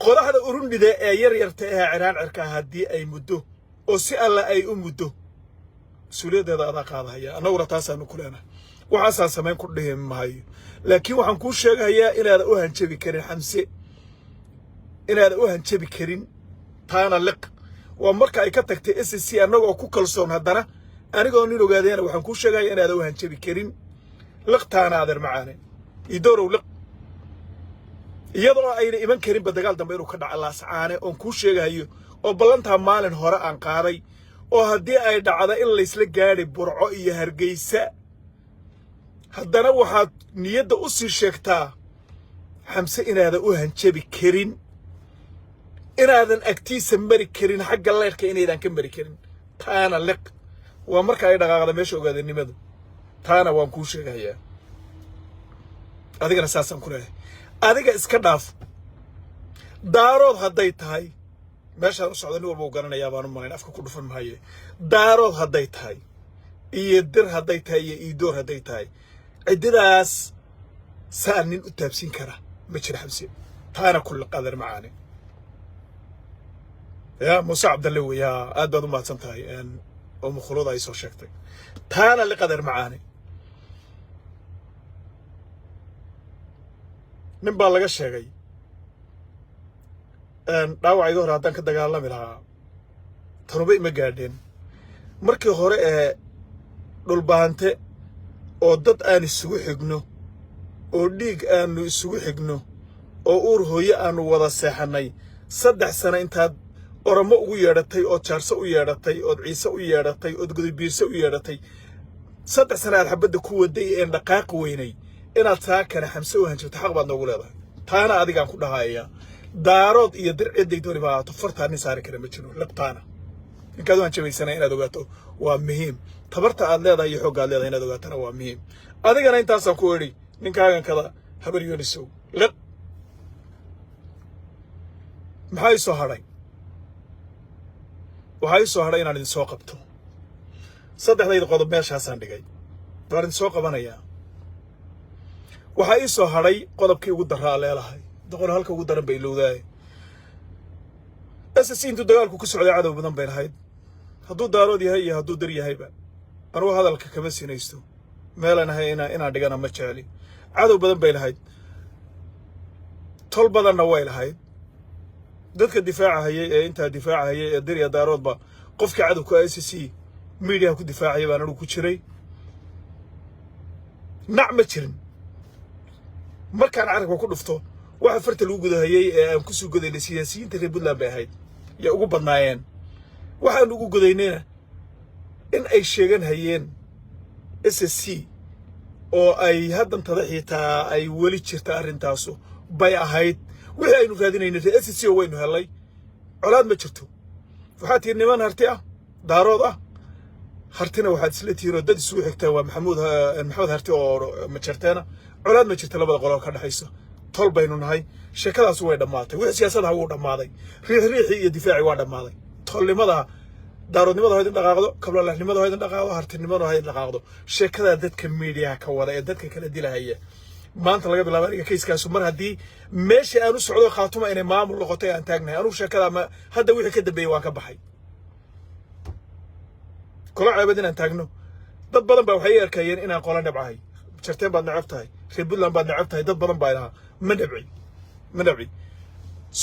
qodaxda urundida ee yar yarta ee ciraan cirka hadii ay muddo oo si alla ay u muddo suuliyadeeda adaa qaadaya anaguna taasaanu ku leenahay waxaasaan samayn ku dhihi maayo laakiin waxaan kuu sheegayaa inaad u hanjabi karin xamse inaad u hanjabi karin taana liq waa marka ay ka tagtay SSC anagoo ku kalsoon haddana anigoo nin ogaadeen waxaan kuu sheegayaa inaad u hanjabi karin liq taana adeer macaane idoorow liq iyadoo ayna iman karin dagaal dambe inuu ka dhaco laascaane oon kuu sheegayo oo ballantaa maalin hore aan qaaday oo haddii ay dhacdo in laysla gaadhi Burco iyo Hargeysa haddana waxaad niyadda u sii sheegtaa xamse inaadan u hanjabi karin inaadan agtiisa mari karin xagga leerka inaydan ka mari karin taana liq waa marka ay dhaqaaqda meesha ogaadanimadu taana waan kuu sheegayaa adigana saasan ku leeyahay adiga iska dhaaf daarood hadday tahay meeshaan u socda nin walba u garanayaa baan u malayn afka ku dhufan maaye daarood hadday tahay iyo dir hadday tahay iyo iidoor hadday tahay cididaas saa nin u taabsin kara ma jira xamse taana kulli qadar macaane يا موسى عبد الله ويا أدب ما تنتهي أن أم خلود أي صور شكتك تانا اللي قدر معاني نبالغ الشيء أن دعوة عيدور هذا كده قال الله ملها تربي مجاردين مركي هراء دولبانته أو ضد أن يسوي حجنو أو ديك أن يسوي حجنو أو أورهي أن وضع سحناي صدق سنة أنت oramo ugu yeeratay oo jaarso u yeeratay oo ciise u yeeratay oo gudbiirso u yeeratay saddex sanaad xabada ku waday ee dhaqaaq weynay inaad saakana xamse u hanjabto xaq baad noogu leedahay taana adigaan ku dhahaya daarood iyo dirciday dooni baa fartaan saari kara ma jiro labtaana inkaad u hanjabaysana inaad ogaato waa muhiim tabarta aad leedahay iyo xoog aad leedahay inaad ogaatana waa muhiim adigana intaasaan ku eri ninkaagan kada habar yoonisow laq maxay soo haray waxay soo haray inaan idin soo qabto saddexdayda qodob meeshaasaan dhigay baan idin soo qabanayaa waxaa ii soo haray qodobkii ugu daraa leelahay doqon halka ugu daran bay ilowdaay SSC intuu dagaalku ku socday cadow badan bay lahayd hadduu daarood yahay iyo hadduu dar yahayba anuu hadalka kama sinaysto meelan ahay inaan dhigana ma jeceli cadow badan bay lahayd tol badanna way lahayd dadka difaaca hayay ee inta difaaca hayay ee dariya daaroodba qofka cadawka SSC media ku difaacay baan anigu ku jiray nacma jirin markaan aragba ku dhufto waxa farta lagu gudahayay ee aan ku soo goday siyaasiyiinta reer Puntland bay ahayd ya ugu badnaayeen waxaan ugu godaynayna in ay sheegan hayeen SSC oo ay haddan tadaxiitaa ay wali jirta arintaasu bay ahayd wixii aynu raadinayna SSC oo waynu helay colaad ma jirto waxaa tii niman harti ah daarood ah hartina waxaad isla tiiro dad isugu xigtaa waa maxamed harti oo ma jirteena colaad ma jirto labada qolo ka dhaxayso tol baynu nahay sheekadaas way dhamaatay wixii siyaasadaha uu dhamaaday riixi iyo difaaci waa dhamaaday tolnimada daaroodnimada hoydin dhaqaaqdo kablaalahnimada hoydin dhaqaaqdo hartinimada hoydin dhaqaaqdo sheekada dadka media ka wada ee dadka kala dilahaya maanta laga bilaabo aniga kayskaasu mar haddii meesha aan u socdo khaatuma inay maamul noqotay aan taagnahay anugu sheekada ma hadda wixii ka dambeeyay waan ka baxay kula caabad inaan taagno dad badan baa waxay arkayeen inaan qola nabcahay jarteen baad nacab tahay reer Puntland baad nacab tahay dad badan baa ilaha ma nabci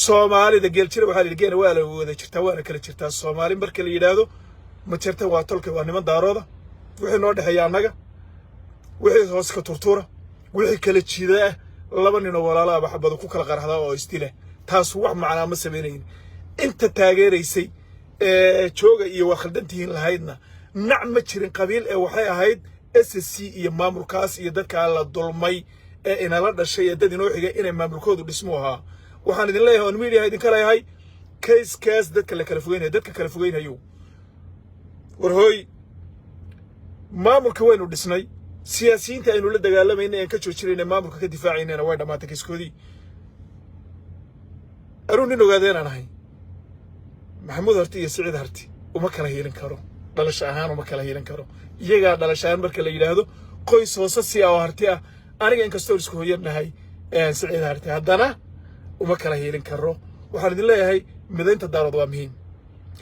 Soomaalida geelchira waxa la geena waa la wada jirtaa waana kala jirtaa Soomaali marka la yiraahdo ma jirta waa tolka waa niman daarooda wixii noo dhaxeeya anaga wixii hoos ka turtura wixii kala jiida laba nin oo walaalaha waxbad ku kala qarxada oo istile taas wax macna ma sameeyeen inta taageeraysay jooga iyo wax khaldantiin lahaydna nacma jirin qabiil ee waxay ahayd SSC iyo maamulkaas iyo dadka la dulmay ee ina la dhashay dad inoo xigay inay maamulkoodu dhismo ahaa waxaan idin leeyahay on media idin kala yahay case dadka la kala fogeynayo war hooy maamulka waynu dhisnay siyaasiyiinta aynu la dagaalamayna ka joojinayna maamulka ka difaacayna way dhamaatay kiskoodii aruun ogaadeen anahay maxamuud harti iyo Saciid harti uma kala heelin karo dhalasho ahaan uma kala heelin karo iyaga dhalashaan marka la yiraahdo qoys hoose si oo harti ah aniga in kastoo isku hooyanahay Saciid harti haddana uma kala heelin karo waxaan idin leeyahay midaynta daarood waa muhiim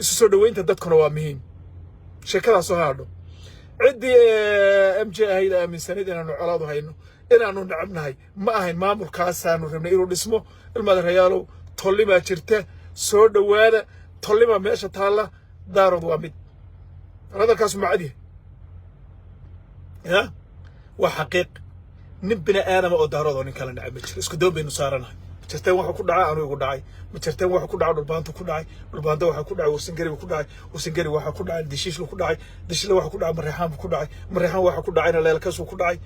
isu soo dhoweynta dadkuna waa muhiim sheekadaas oo haadho ciddii MJ ahayd aaminsaneyd inaanu colaadu hayno inaanu nacabnahay ma ahayn maamulkaasaanu rabnay inuu dhismo ilmaadareyaalow tollimaa jirta soo dhowaada tollimaa meesha taalla daarood waa mid hadalkaasu macadiya ya waa xaqiiq nin bini aadama oo daarood oo nin kala nacab ma jiro isku doon baynu saaranahay jirteen waxa ku dhacay anu igu dhacay ma jirteen waxa ku dhacay dhulbaanta ku dhacay dhulbaanta waxa ku dhacay warsangari ku dhacay warsangari waxa ku dhacay dishiishlu ku dhacay dishla waxa ku dhacay mareexaan ku dhacay mareexaan waxa ku dhacayna leelkaas ku dhacay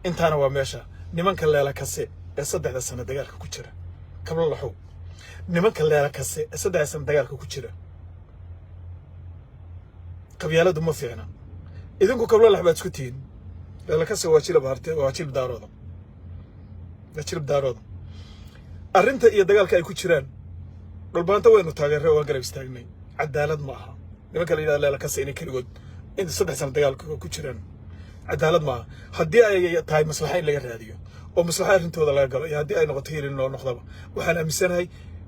intaana waa meesha nimanka leelkase ee 3 sano dagaalka ku jira kabla laxow nimanka leelkase ee 3 sano dagaalka ku jira qabyaaladu ma fiicna idinku kabla laxbaad isku tiin leelkase waa jilab harte waa jilab daarooda arrinta iyo dagaalka ay ku jiraan dhulbaanta waynu taageeray oo garab istaagnay cadaalad ma aha nimanka la yiraahdo leelkase inay kaligood inta 3 sano dagaalka ku jiraan cadaalad ma aha haddii ay tahay maslaxa in laga raadiyo oo maslaxa arrintooda laga galo iyo haddii ay noqoto hilin loo noqdaba waxaan aaminsanahay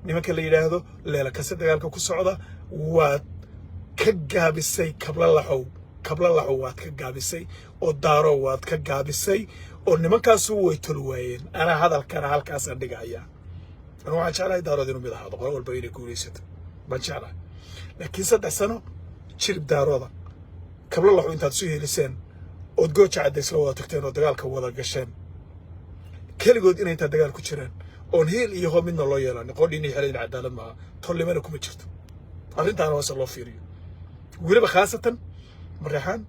nimanka la yiraahdo leelkase dagaalka ku socda waad ka gaabisay kabla laxow waad ka gaabisay oo daaro waad ka gaabisay oo nimankaasu way tol waayeen ana hadalkana halkaas aan dhigaya أنا waxaan jeclahay daarood inuu mid ahaado qolo walba inay guulaysato baan jeclahay laakiin 3 sano jirib daarooda kabla laxu intaad soo heliseen ood gooja cadays la wada tagteen oo dagaalka wada gasheen kaligood inay inta dagaal ku jiraan oo heel iyo hoo midna loo yeelan qodhiinay xelayna cadaalad ma tollimana kuma jirto arrintaan hoose loo fiiriyo weliba khaasatan mareexaan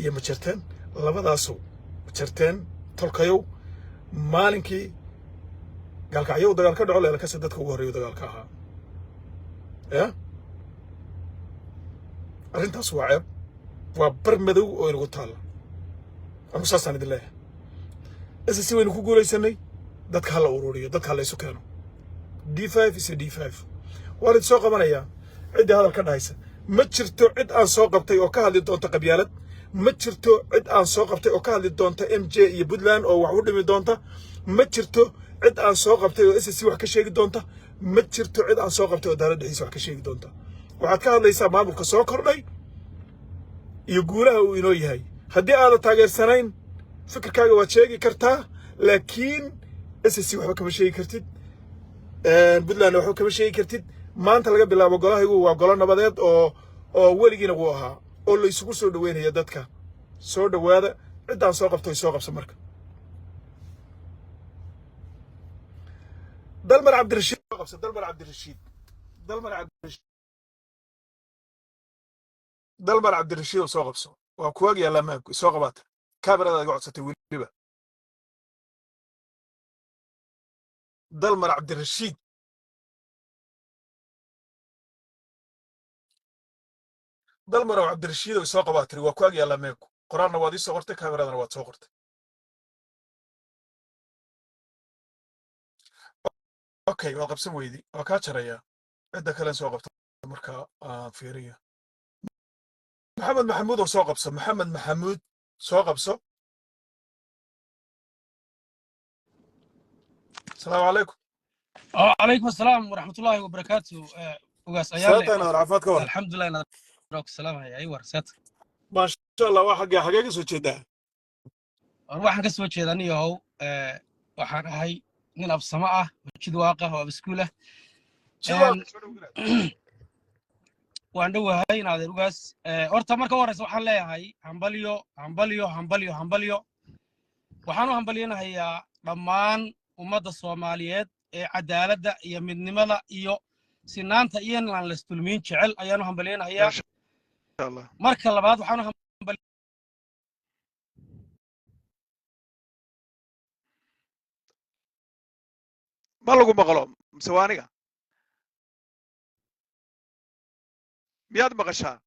iyo ma jirteen labadaasu jirteen tolkayow maalinkii قالك عيو دجال كده ولا كسر دتك وهريو دجال كها يا أنت أسوأ وبرمدو وينو تالا أنا مش أصلا دلله إذا سوي نكو قولي سني دتك هلا ورورية دتك هلا يسكانو D5 is D5 وارد سوق منايا عد هذا الكلام هيسا ما تشرتو عد أن سوق بتي أو كهل دون تقبيلات ما تشرتو عد أن سوق بتي أو كهل دون تا MJ يبودلان أو وحود من دون تا ما تشرتو عد أن سوق بتي أو SSC وحكي شيء دون تا ما تشرتو عد أن سوق بتي أو دارد حيس وحكي شيء دون تا وعكها ليس ما بك سوق كرني يقولها وينوي هاي هدي هذا تاجر سنين فكر كاجا واتشيجي كرتها لكن SSC وحكي شيء كرتيد بدلان وحكي شيء كرتيد ما أنت لقى بالله وقولها هو وقولنا بدأت أو ولقينا جواها أو اللي يسوق سود وين هي دتك سود وهذا عد أن سوق بتي سوق بسمرك دلمر عبد الرشيد دلمر عبد الرشيد دلمر عبد الرشيد دلمر عبد الرشيد وسوق بسو وكواجي على ما سوق بات كاميرا قاعد ستوي لبه دلمر عبد الرشيد دلمر عبد الرشيد وسوق بات وكواجي على ما قرآن نوادي صورته كاميرا نواد صورته أوكي وقبسم ويدي وكاتشريا عندك كلام سوق بات مركا فيريا محمد محمود وسوق بسو محمد محمود سوق بسو السلام عليكم وعليكم السلام ورحمة الله وبركاته. وقاس أيالي ساتنا رعفات كور الحمد لله أنا روك السلام هاي أيوة سات ما شاء الله واحد حقيقة سوتشي ده waxaan ka soo jeedanayo waxaan ahay nin afsama ah jid waaqa oo iskuul ah waan dhawahay inaad ugaas horta marka horeysa waxaan leeyahay hambalyo waxaan u hambalyanayaa dhammaan ummadda Soomaaliyeed ee cadaaladda iyo midnimada iyo sinaanta iyo in la isdulmiin jecel ayaan u hambalyanayaa insha Allah marka labaad waxaan ما لقوا مقلوم مسوانية مياد مقشان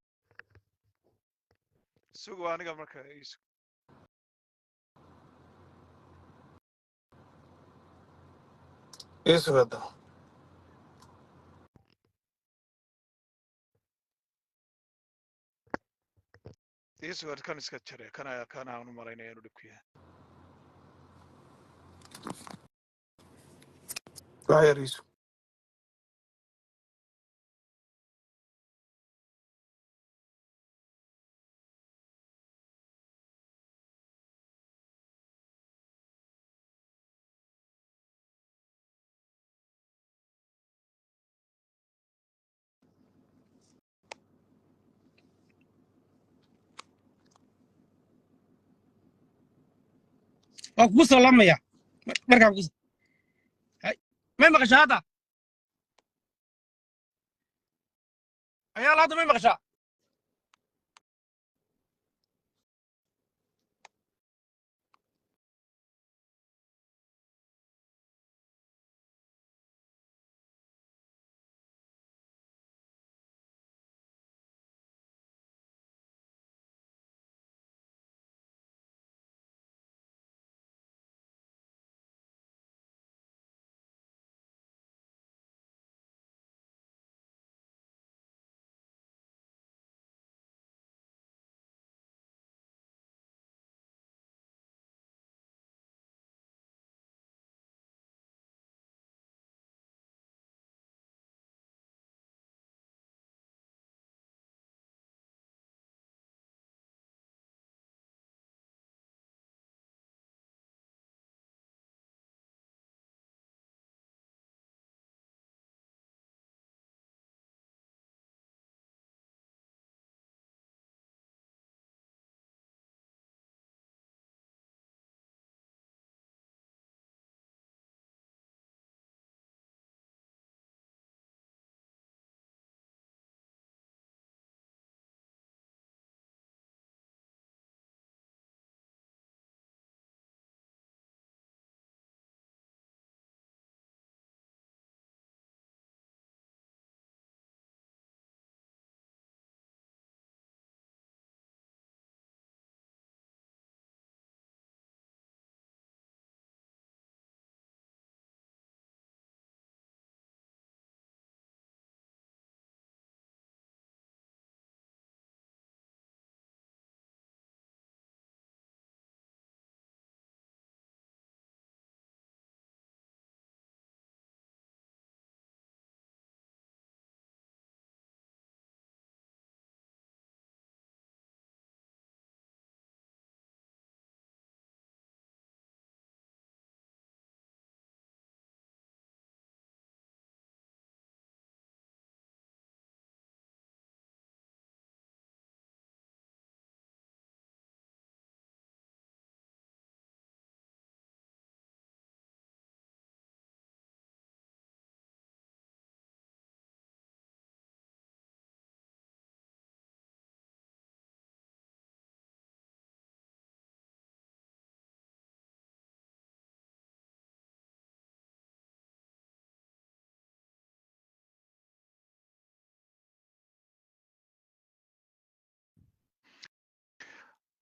سوق أنا قبل كيس إيش هذا إيش هذا كان إسكتشري كان أنا مرينا ينودكويه لا يا ريسو waa kugu soo lamaya markaa kugu may maqashaa hadda ayaa hadda may maqashaa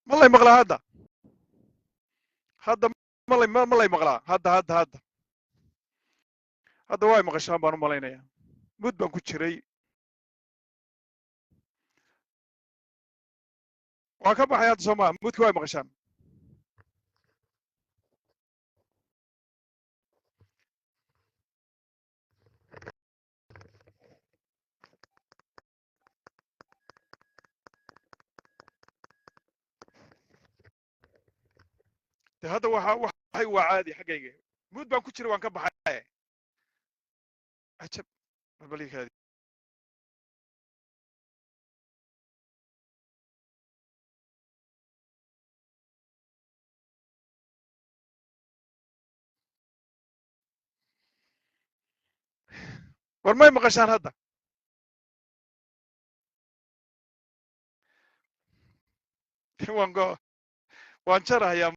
malay maqlaa hadda malay maqlaa hadda way maqashaan baan u malaynayaa mud baan ku jiray waa ka baxay hadda soomaa mudka way maqashaan de hadda waxay waa caadi xaggayga mud baan ku jiray waan ka baxay عجب البليك هذه ورماي مقشان هذا وان شرح يا